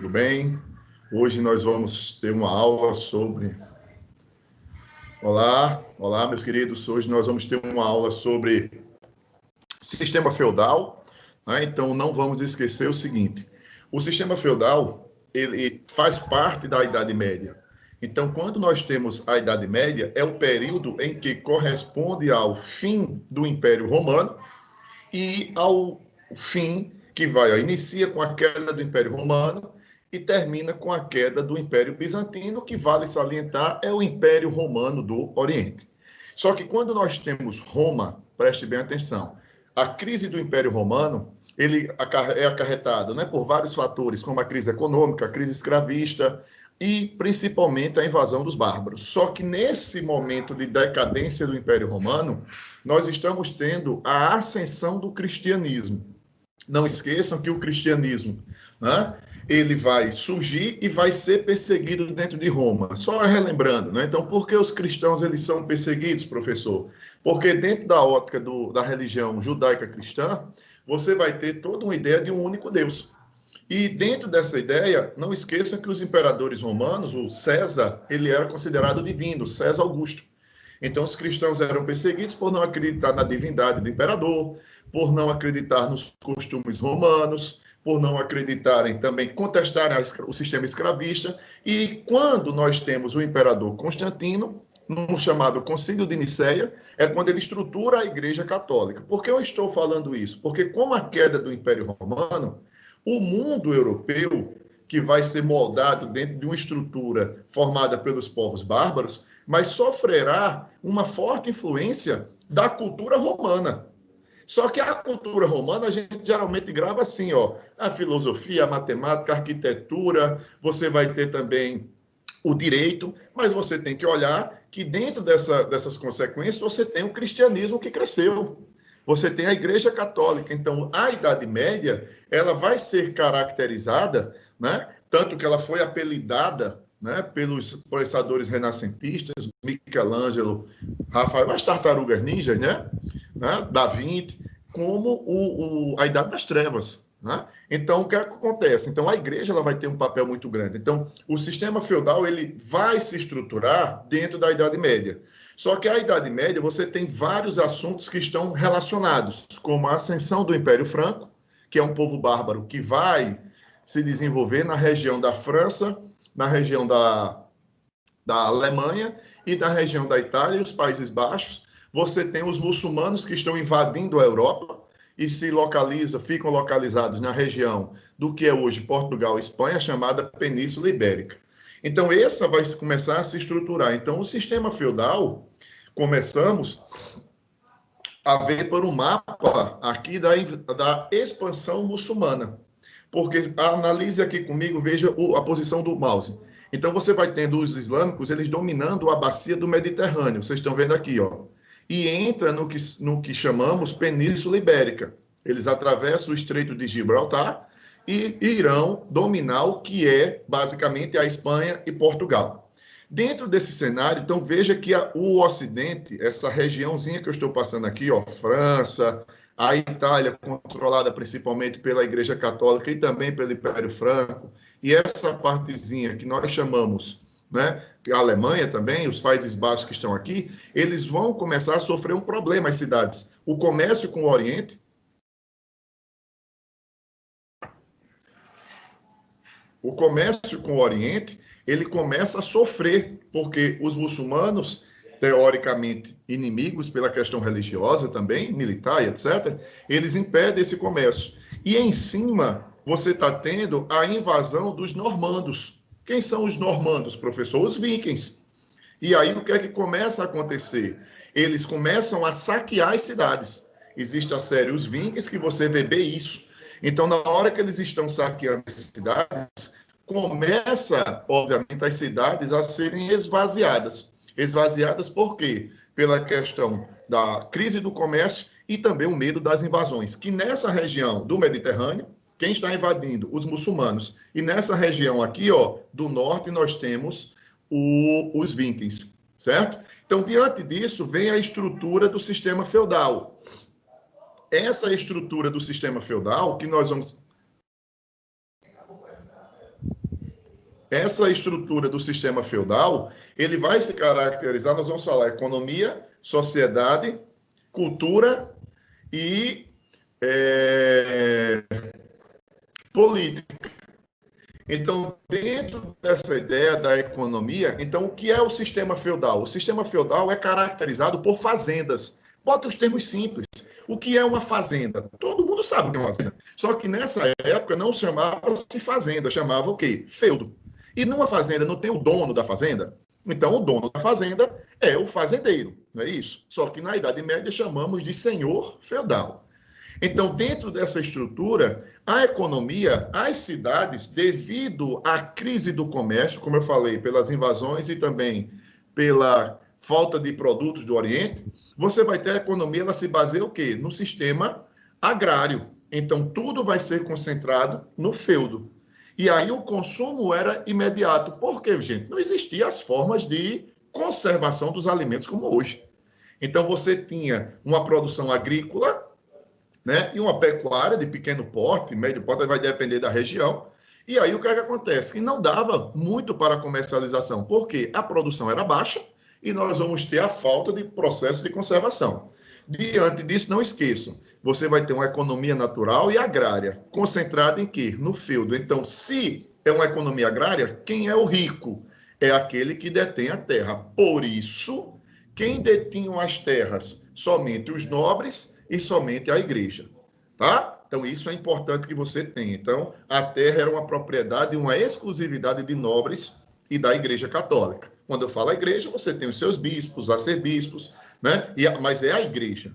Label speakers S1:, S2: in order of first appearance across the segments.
S1: Tudo bem? Hoje nós vamos ter uma aula sobre... Olá, meus queridos. Hoje nós vamos ter uma aula sobre sistema feudal, né? Então, não vamos esquecer o seguinte. O sistema feudal, ele faz parte da Idade Média. Então, quando nós temos a Idade Média, é o período em que corresponde ao fim do Império Romano e ao fim que inicia com a queda do Império Romano e termina com a queda do Império Bizantino, que vale salientar é o Império Romano do Oriente. Só que quando nós temos Roma, preste bem atenção, a crise do Império Romano ele é acarretado, né, por vários fatores, como a crise econômica, a crise escravista e principalmente a invasão dos bárbaros. Só que nesse momento de decadência do Império Romano, nós estamos tendo a ascensão do cristianismo. Não esqueçam que o cristianismo, né, ele vai surgir e vai ser perseguido dentro de Roma. Só relembrando, né? Então, por que os cristãos eles são perseguidos, professor? Porque dentro da ótica da religião judaica cristã, você vai ter toda uma ideia de um único Deus. E dentro dessa ideia, não esqueçam que os imperadores romanos, o César, ele era considerado divino, César Augusto. Então, os cristãos eram perseguidos por não acreditar na divindade do imperador, por não acreditar nos costumes romanos, por não acreditarem também, contestarem o sistema escravista. E quando nós temos o imperador Constantino, no chamado Concílio de Nicéia, é quando ele estrutura a Igreja Católica. Por que eu estou falando isso? Porque com a queda do Império Romano, o mundo europeu, que vai ser moldado dentro de uma estrutura formada pelos povos bárbaros, mas sofrerá uma forte influência da cultura romana. Só que a cultura romana a gente geralmente grava assim, ó, a filosofia, a matemática, a arquitetura, você vai ter também o direito, mas você tem que olhar que dentro dessas consequências você tem o cristianismo que cresceu. Você tem a Igreja Católica. Então, a Idade Média, ela vai ser caracterizada, né? Tanto que ela foi apelidada, né, pelos pensadores renascentistas, Michelangelo, Rafael, as tartarugas ninjas, né? Da Vinci, como a Idade das Trevas. Né? Então, o que acontece? Então, a igreja ela vai ter um papel muito grande. Então, o sistema feudal ele vai se estruturar dentro da Idade Média. Só que a Idade Média você tem vários assuntos que estão relacionados, como a ascensão do Império Franco, que é um povo bárbaro que vai se desenvolver na região da França, na região da Alemanha e da região da Itália e os Países Baixos. Você tem os muçulmanos que estão invadindo a Europa e ficam localizados na região do que é hoje Portugal e Espanha, chamada Península Ibérica. Então, essa vai começar a se estruturar. Então, o sistema feudal, começamos a ver por um mapa aqui da expansão muçulmana. Porque analise aqui comigo, veja a posição do mouse. Então, você vai tendo os islâmicos, eles dominando a bacia do Mediterrâneo. Vocês estão vendo aqui, ó. E entra no que chamamos Península Ibérica. Eles atravessam o Estreito de Gibraltar e irão dominar o que é, basicamente, a Espanha e Portugal. Dentro desse cenário, então, veja que o Ocidente, essa regiãozinha que eu estou passando aqui, ó, França, a Itália, controlada principalmente pela Igreja Católica e também pelo Império Franco, e essa partezinha que nós chamamos, né, a Alemanha também, os Países Baixos que estão aqui, eles vão começar a sofrer um problema, as cidades. O comércio com o Oriente, ele começa a sofrer, porque os muçulmanos, teoricamente inimigos pela questão religiosa também, militar e etc., eles impedem esse comércio. E em cima, você está tendo a invasão dos normandos. Quem são os normandos, professor? Os vikings. E aí, o que é que começa a acontecer? Eles começam a saquear as cidades. Existe a série Os Vikings, que você vê bem isso. Então, na hora que eles estão saqueando as cidades, começa, obviamente, as cidades a serem esvaziadas. Esvaziadas por quê? Pela questão da crise do comércio e também o medo das invasões, que nessa região do Mediterrâneo, quem está invadindo? Os muçulmanos. E nessa região aqui, ó, do norte, nós temos os vikings, certo? Então, diante disso, vem a estrutura do sistema feudal. Essa estrutura do sistema feudal, que nós vamos... essa estrutura do sistema feudal, ele vai se caracterizar, nós vamos falar economia, sociedade, cultura e política. Então, dentro dessa ideia da economia, então, o que é o sistema feudal? O sistema feudal é caracterizado por fazendas. Bota os termos simples. O que é uma fazenda? Todo mundo sabe o que é uma fazenda. Só que nessa época não chamava-se fazenda, chamava o quê? Feudo. E numa fazenda não tem o dono da fazenda? Então, o dono da fazenda é o fazendeiro, não é isso? Só que na Idade Média chamamos de senhor feudal. Então, dentro dessa estrutura, a economia, as cidades, devido à crise do comércio, como eu falei, pelas invasões e também pela falta de produtos do Oriente, você vai ter a economia, ela se baseia o quê? No sistema agrário. Então, tudo vai ser concentrado no feudo. E aí o consumo era imediato. Por quê, gente? Não existiam as formas de conservação dos alimentos como hoje. Então, você tinha uma produção agrícola, né? E uma pecuária de pequeno porte, médio porte, vai depender da região. E aí o que é que acontece? Que não dava muito para a comercialização, porque a produção era baixa e nós vamos ter a falta de processo de conservação. Diante disso, não esqueçam, você vai ter uma economia natural e agrária, concentrada em quê? No feudo. Então, se é uma economia agrária, quem é o rico? É aquele que detém a terra. Por isso, quem detinha as terras? Somente os nobres e somente a igreja, tá? Então, isso é importante que você tenha. Então, a terra era uma propriedade, uma exclusividade de nobres e da Igreja Católica. Quando eu falo a igreja, você tem os seus bispos, arcebispos, né? Mas é a igreja.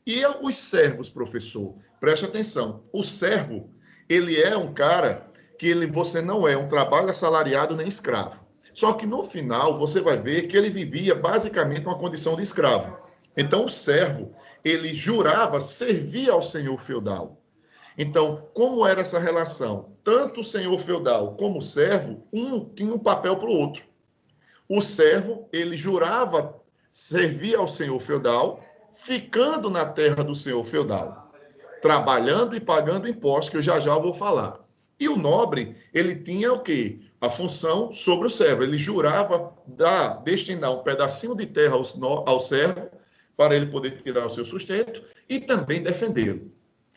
S1: E os servos, professor, preste atenção. O servo, ele é um cara que você não é um trabalho assalariado nem escravo. Só que no final, você vai ver que ele vivia basicamente uma condição de escravo. Então, o servo, ele jurava servir ao senhor feudal. Então, como era essa relação? Tanto o senhor feudal como o servo, um tinha um papel para o outro. O servo, ele jurava servir ao senhor feudal, ficando na terra do senhor feudal, trabalhando e pagando impostos, que eu já vou falar. E o nobre, ele tinha o quê? A função sobre o servo. Ele jurava destinar um pedacinho de terra ao servo, para ele poder tirar o seu sustento e também defendê-lo.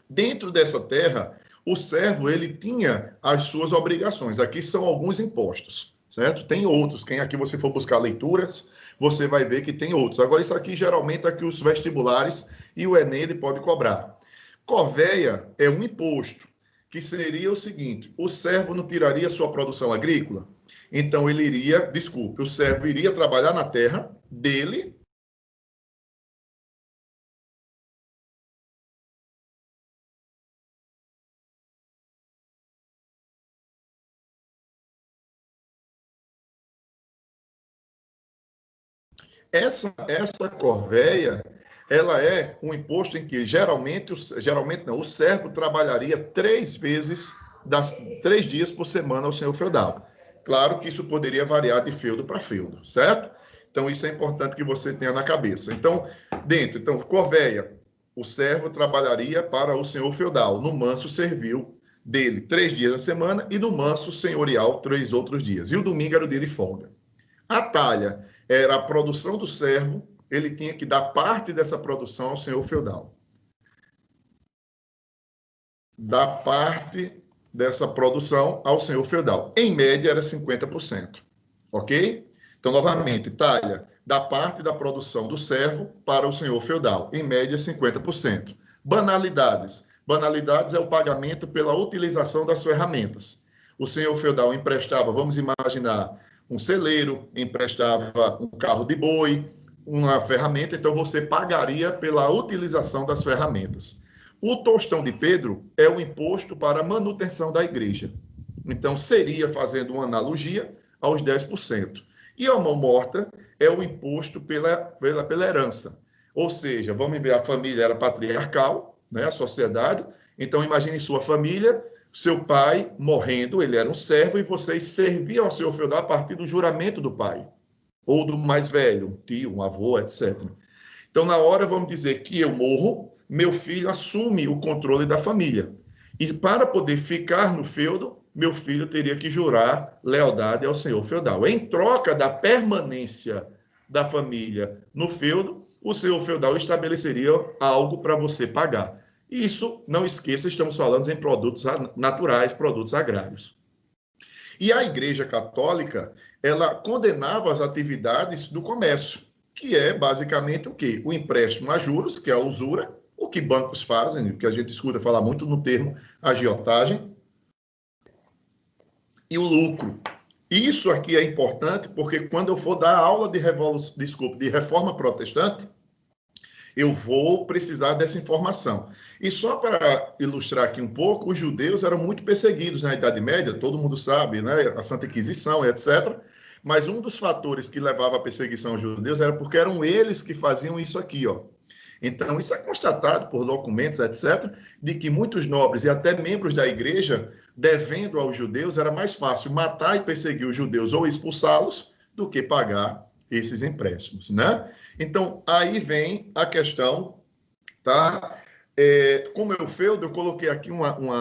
S1: Dentro dessa terra, o servo, ele tinha as suas obrigações. Aqui são alguns impostos, certo? Tem outros. Quem aqui você for buscar leituras, você vai ver que tem outros. Agora, isso aqui, geralmente, é que os vestibulares e o Enem, ele pode cobrar. Corvéia é um imposto, que seria o seguinte: o servo não tiraria sua produção agrícola? Então, ele iria, o servo iria trabalhar na terra dele. Essa corvéia, ela é um imposto em que geralmente não, o servo trabalharia 3 dias por semana ao senhor feudal. Claro que isso poderia variar de feudo para feudo, certo? Então, isso é importante que você tenha na cabeça. Então, corvéia, o servo trabalharia para o senhor feudal, no manso servil dele 3 dias da semana e no manso senhorial 3 outros dias. E o domingo era o dia de folga. A talha era a produção do servo, ele tinha que dar parte dessa produção ao senhor feudal. Dar parte dessa produção ao senhor feudal. Em média, era 50%. Ok? Então, novamente, talha, da parte da produção do servo para o senhor feudal. Em média, 50%. Banalidades. Banalidades é o pagamento pela utilização das ferramentas. O senhor feudal emprestava, vamos imaginar, um celeiro, emprestava um carro de boi, uma ferramenta, então você pagaria pela utilização das ferramentas. O tostão de Pedro é o imposto para a manutenção da igreja. Então, seria, fazendo uma analogia, aos 10%. E a mão morta é o imposto pela herança. Ou seja, vamos ver, a família era patriarcal, né, a sociedade. Então, imagine sua família, seu pai morrendo, ele era um servo, e vocês serviam ao seu feudal a partir do juramento do pai, ou do mais velho, um tio, um avô, etc. Então, na hora, vamos dizer que eu morro, meu filho assume o controle da família. E para poder ficar no feudo, meu filho teria que jurar lealdade ao senhor feudal. Em troca da permanência da família no feudo, o senhor feudal estabeleceria algo para você pagar. Isso, não esqueça, estamos falando em produtos naturais, produtos agrários. E a Igreja Católica, ela condenava as atividades do comércio, que é basicamente o quê? O empréstimo a juros, que é a usura, o que bancos fazem, o que a gente escuta falar muito no termo agiotagem, e o lucro. Isso aqui é importante porque quando eu for dar aula de reforma protestante, eu vou precisar dessa informação. E só para ilustrar aqui um pouco, os judeus eram muito perseguidos na Idade Média, todo mundo sabe, né? A Santa Inquisição, etc. Mas um dos fatores que levava à perseguição aos judeus era porque eram eles que faziam isso aqui, ó. Então, isso é constatado por documentos, etc., de que muitos nobres e até membros da igreja, devendo aos judeus, era mais fácil matar e perseguir os judeus ou expulsá-los do que pagar esses empréstimos, né? Então, aí vem a questão, tá? Como eu feudo, eu coloquei aqui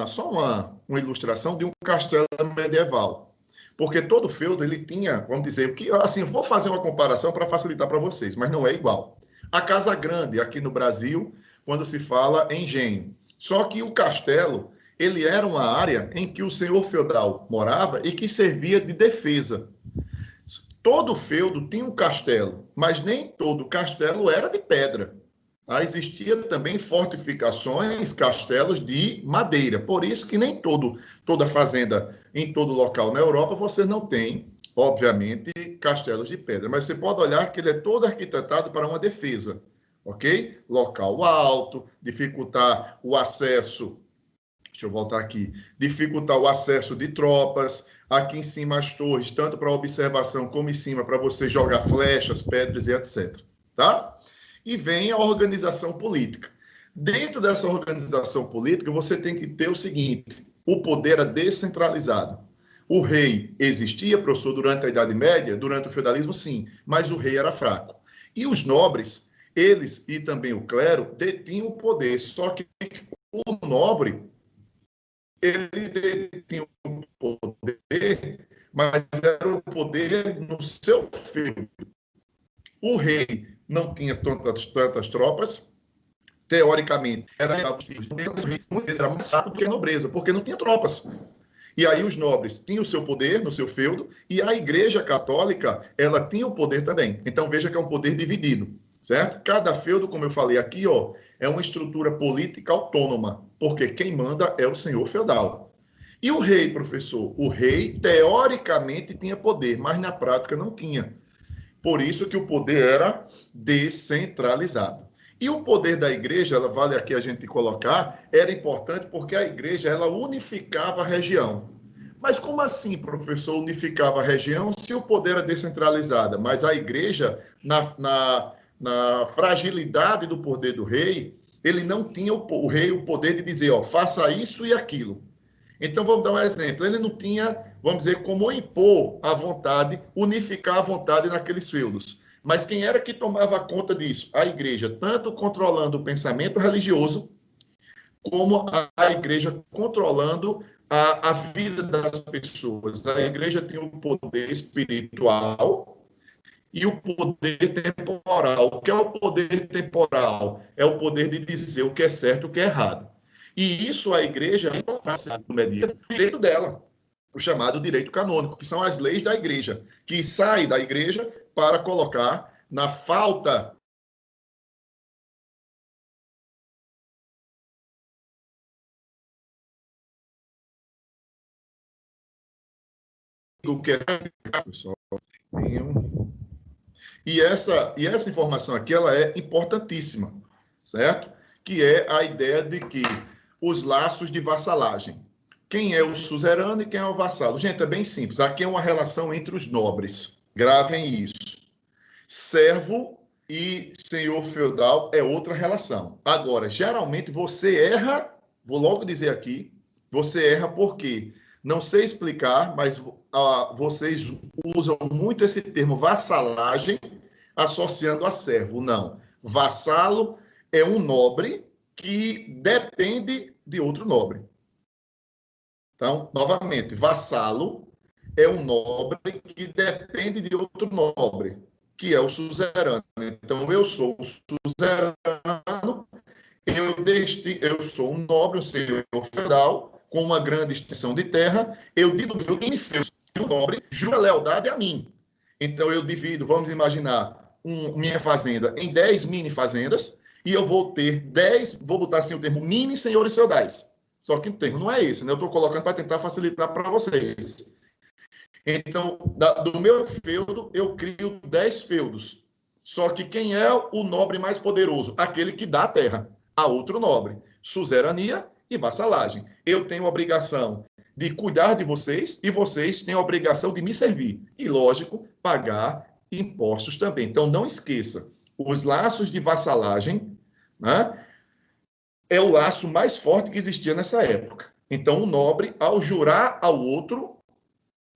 S1: só uma ilustração de um castelo medieval. Porque todo feudo, ele tinha, vamos dizer, que assim, vou fazer uma comparação para facilitar para vocês, mas não é igual. A Casa Grande, aqui no Brasil, quando se fala engenho. Só que o castelo, ele era uma área em que o senhor feudal morava e que servia de defesa. Todo feudo tinha um castelo, mas nem todo castelo era de pedra. Existia também fortificações, castelos de madeira. Por isso que nem toda fazenda, em todo local na Europa, você não tem, obviamente, castelos de pedra. Mas você pode olhar que ele é todo arquitetado para uma defesa, ok? Local alto, dificultar o acesso. Deixa eu voltar aqui. Dificultar o acesso de tropas. Aqui em cima as torres, tanto para observação como em cima para você jogar flechas, pedras e etc. Tá? E vem a organização política. Dentro dessa organização política, você tem que ter o seguinte: o poder é descentralizado. O rei existia, professor, durante a Idade Média, durante o feudalismo, sim, mas o rei era fraco. E os nobres, eles e também o clero, detinham o poder, só que o nobre, ele detinha o poder, mas era o poder no seu feudo. O rei não tinha tantas tropas, teoricamente, era mais rápido do que a nobreza, porque não tinha tropas. E aí os nobres tinham o seu poder no seu feudo, e a Igreja Católica, ela tinha o poder também. Então veja que é um poder dividido, certo? Cada feudo, como eu falei aqui, ó, é uma estrutura política autônoma, porque quem manda é o senhor feudal. E o rei, professor? O rei, teoricamente, tinha poder, mas na prática não tinha. Por isso que o poder era descentralizado. E o poder da igreja, ela vale aqui a gente colocar, era importante porque a igreja ela unificava a região. Mas como assim, professor, unificava a região se o poder era descentralizado? Mas a igreja, na fragilidade do poder do rei, ele não tinha o rei o poder de dizer, ó, faça isso e aquilo. Então, vamos dar um exemplo. Ele não tinha, vamos dizer, como impor a vontade, unificar a vontade naqueles feudos. Mas quem era que tomava conta disso? A igreja, tanto controlando o pensamento religioso, como a igreja controlando a vida das pessoas. A igreja tinha o poder espiritual e o poder temporal. O que é o poder temporal? É o poder de dizer o que é certo e o que é errado. E isso a igreja media o direito dela, o chamado direito canônico, que são as leis da igreja, que sai da igreja para colocar na falta do que é. E essa informação aqui ela é importantíssima, certo? Que é a ideia de que os laços de vassalagem. Quem é o suzerano e quem é o vassalo? Gente, é bem simples. Aqui é uma relação entre os nobres. Gravem isso. Servo e senhor feudal é outra relação. Agora, geralmente você erra, vou logo dizer aqui, você erra porque não sei explicar, mas vocês usam muito esse termo vassalagem associando a servo. Não. Vassalo é um nobre que depende de outro nobre. Então, novamente, vassalo é um nobre que depende de outro nobre, que é o suzerano. Então, eu sou o suzerano, eu sou um nobre, um senhor feudal, com uma grande extensão de terra, eu divido meu benefício, e o nobre jura lealdade a mim. Então, eu divido, vamos imaginar, minha fazenda em 10 mini fazendas, e eu vou ter 10, vou botar assim o termo mini senhores feudais. Só que o termo não é esse, né? Eu estou colocando para tentar facilitar para vocês. Então, do meu feudo, eu crio 10 feudos. Só que quem é o nobre mais poderoso? Aquele que dá a terra a outro nobre. Suzerania e vassalagem. Eu tenho a obrigação de cuidar de vocês e vocês têm a obrigação de me servir. E, lógico, pagar impostos também. Então, não esqueça, os laços de vassalagem, né, é o laço mais forte que existia nessa época. Então, o nobre, ao jurar ao outro,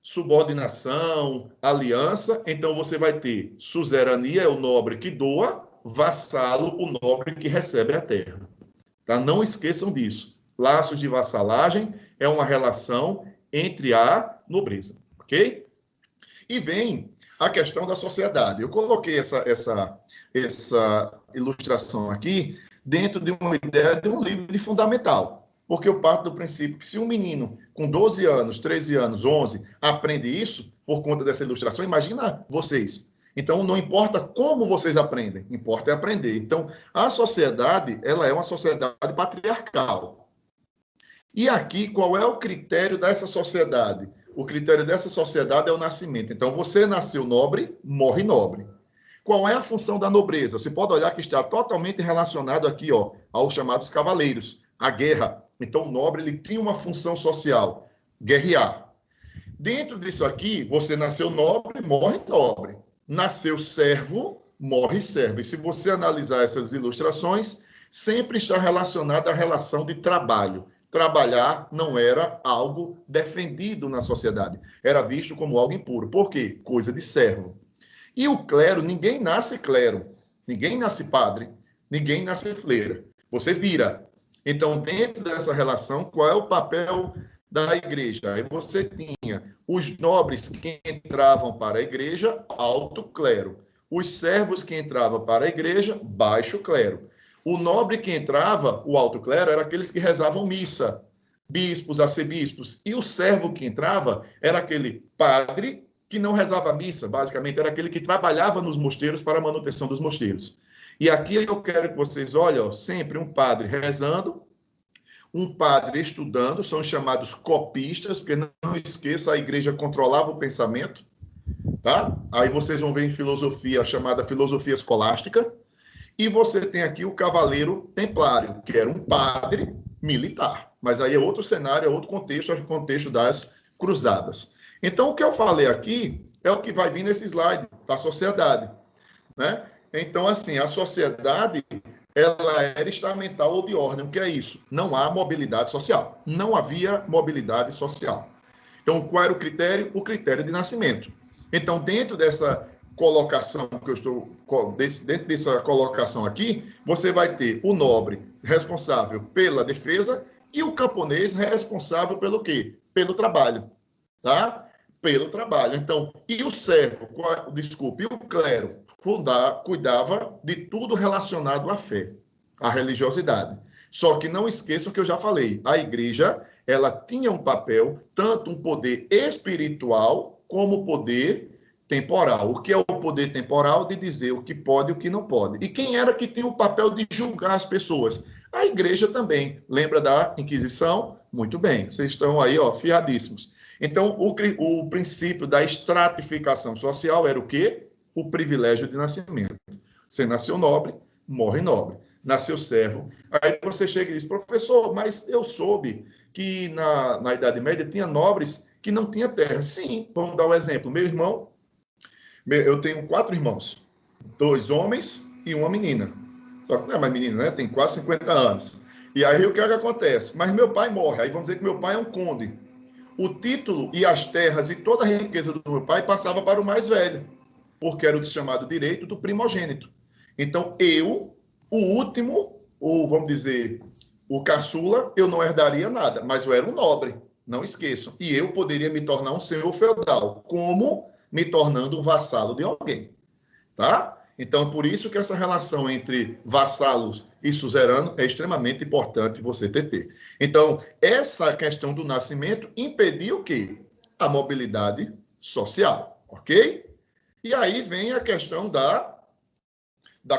S1: subordinação, aliança, então você vai ter suzerania, é o nobre que doa, vassalo, o nobre que recebe a terra. Tá? Não esqueçam disso. Laços de vassalagem é uma relação entre a nobreza, ok? E vem a questão da sociedade. Eu coloquei essa ilustração aqui dentro de uma ideia de um livro de fundamental. Porque eu parto do princípio que se um menino com 12 anos, 13 anos, 11, aprende isso por conta dessa ilustração, imagina vocês. Então, não importa como vocês aprendem, importa é aprender. Então, a sociedade, ela é uma sociedade patriarcal. E aqui, qual é o critério dessa sociedade? O critério dessa sociedade é o nascimento. Então, você nasceu nobre, morre nobre. Qual é a função da nobreza? Você pode olhar que está totalmente relacionado aqui, ó, aos chamados cavaleiros, a guerra. Então, o nobre ele tinha uma função social, guerrear. Dentro disso aqui, você nasceu nobre, morre nobre. Nasceu servo, morre servo. E se você analisar essas ilustrações, sempre está relacionada à relação de trabalho. Trabalhar não era algo defendido na sociedade. Era visto como algo impuro. Por quê? Coisa de servo. E o clero, ninguém nasce clero. Ninguém nasce padre. Ninguém nasce freira. Você vira. Então, dentro dessa relação, qual é o papel da igreja? Aí você tinha os nobres que entravam para a igreja, alto clero. Os servos que entravam para a igreja, baixo clero. O nobre que entrava, o alto clero, era aqueles que rezavam missa, bispos, arcebispos. E o servo que entrava era aquele padre que não rezava missa, basicamente era aquele que trabalhava nos mosteiros para a manutenção dos mosteiros. E aqui eu quero que vocês olhem, ó, sempre um padre rezando, um padre estudando, são chamados copistas, porque não esqueça, a igreja controlava o pensamento, tá? Aí vocês vão ver em filosofia, a chamada filosofia escolástica, e você tem aqui o cavaleiro templário, que era um padre militar. Mas aí é outro cenário, é outro contexto, é o contexto das cruzadas. Então, o que eu falei aqui é o que vai vir nesse slide da sociedade, né? Então, assim, a sociedade, ela era estamental ou de ordem. O que é isso? Não há mobilidade social. Não havia mobilidade social. Então, qual era o critério? O critério de nascimento. Então, dentro dessa colocação que eu estou, dentro dessa colocação aqui, você vai ter o nobre responsável pela defesa e o camponês responsável pelo quê? Pelo trabalho, tá? Pelo trabalho. Então, e o servo, desculpe, e o clero cuidava de tudo relacionado à fé, à religiosidade. Só que não esqueçam que eu já falei, a igreja, ela tinha um papel, tanto um poder espiritual como poder temporal. O que é o poder temporal? De dizer o que pode e o que não pode. E quem era que tinha o papel de julgar as pessoas? A igreja também. Lembra da Inquisição? Muito bem, vocês estão aí, ó, fiadíssimos. Então, o princípio da estratificação social era o quê? O privilégio de nascimento. Você nasceu nobre, morre nobre. Nasceu servo. Aí você chega e diz, professor, mas eu soube que na Idade Média tinha nobres que não tinham terra. Sim, vamos dar um exemplo. Meu irmão, eu tenho 4 irmãos, 2 homens e uma menina. Só que não é mais menina, né? Tem quase 50 anos. E aí o que é que acontece? Mas meu pai morre. Aí vamos dizer que meu pai é um conde. O título e as terras e toda a riqueza do meu pai passava para o mais velho, porque era o chamado direito do primogênito. Então, eu, o último, ou vamos dizer, o caçula, eu não herdaria nada, mas eu era um nobre, Não esqueçam. E eu poderia me tornar um senhor feudal. Como? Me tornando um vassalo de alguém. Tá? Então, por isso que essa relação entre vassalos e suzerano é extremamente importante você ter. Então, essa questão do nascimento impediu o quê? A mobilidade social, ok? E aí vem a questão da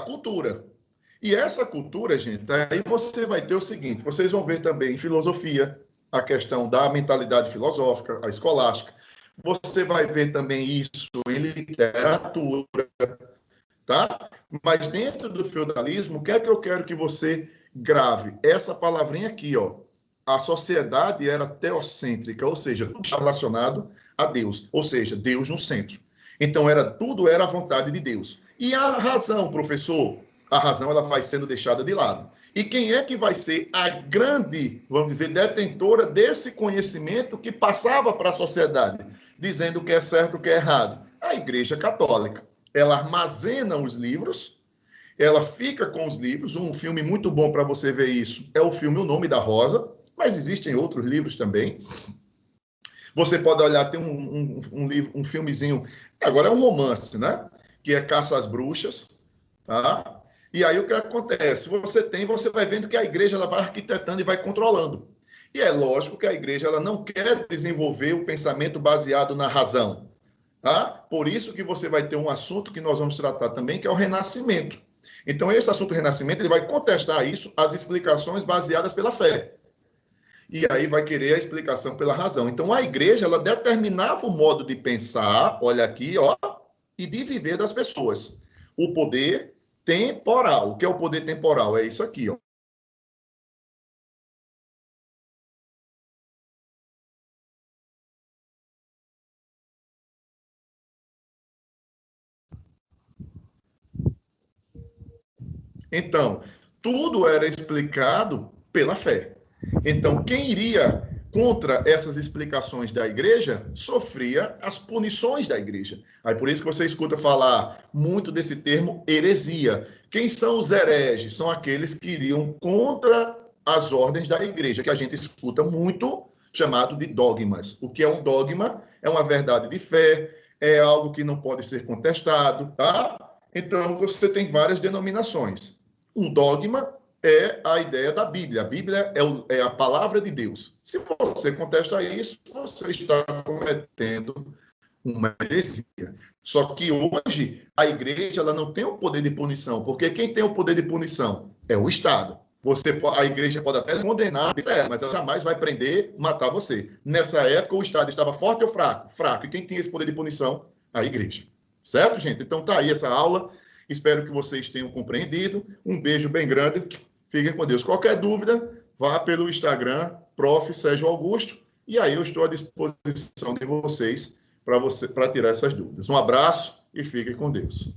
S1: cultura. E essa cultura, gente, aí você vai ter o seguinte, vocês vão ver também em filosofia, a questão da mentalidade filosófica, a escolástica. Você vai ver também isso em literatura, tá? Mas dentro do feudalismo, o que é que eu quero que você grave? Essa palavrinha aqui, ó. A sociedade era teocêntrica, ou seja, tudo relacionado a Deus, ou seja, Deus no centro. Então, tudo era a vontade de Deus. E a razão, professor? A razão ela vai sendo deixada de lado. E quem é que vai ser a grande, vamos dizer, detentora desse conhecimento que passava para a sociedade, dizendo o que é certo e o que é errado? A Igreja Católica. Ela armazena os livros, ela fica com os livros. Um filme muito bom para você ver isso é o filme O Nome da Rosa, mas existem outros livros também. Você pode olhar, tem um filmezinho, agora é um romance, né? Que é Caça às Bruxas, tá? E aí o que acontece? Você vai vendo que a igreja ela vai arquitetando e vai controlando. E é lógico que a igreja ela não quer desenvolver o pensamento baseado na razão, tá? Por isso que você vai ter um assunto que nós vamos tratar também, que é o renascimento. Então, esse assunto do renascimento, ele vai contestar isso, as explicações baseadas pela fé. E aí vai querer a explicação pela razão. Então, a igreja, ela determinava o modo de pensar, olha aqui, ó, e de viver das pessoas. O poder temporal. O que é o poder temporal? É isso aqui, ó. Então, tudo era explicado pela fé. Então, quem iria contra essas explicações da igreja sofria as punições da igreja. Aí por isso que você escuta falar muito desse termo heresia. Quem são os hereges? São aqueles que iriam contra as ordens da igreja, que a gente escuta muito, chamado de dogmas. O que é um dogma? É uma verdade de fé, é algo que não pode ser contestado, tá? Então, você tem várias denominações. Um dogma é a ideia da Bíblia. A Bíblia é a palavra de Deus. Se você contesta isso, você está cometendo uma heresia. Só que hoje a igreja ela não tem o poder de punição, porque quem tem o poder de punição é o Estado. A igreja pode até condenar, mas ela jamais vai prender, matar você. Nessa época, o Estado estava forte ou fraco? Fraco. E quem tinha esse poder de punição? A igreja. Certo, gente? Então tá aí essa aula. Espero que vocês tenham compreendido. Um beijo bem grande. Fiquem com Deus. Qualquer dúvida, vá pelo Instagram, Prof. Sérgio Augusto, e aí eu estou à disposição de vocês para tirar essas dúvidas. Um abraço e fiquem com Deus.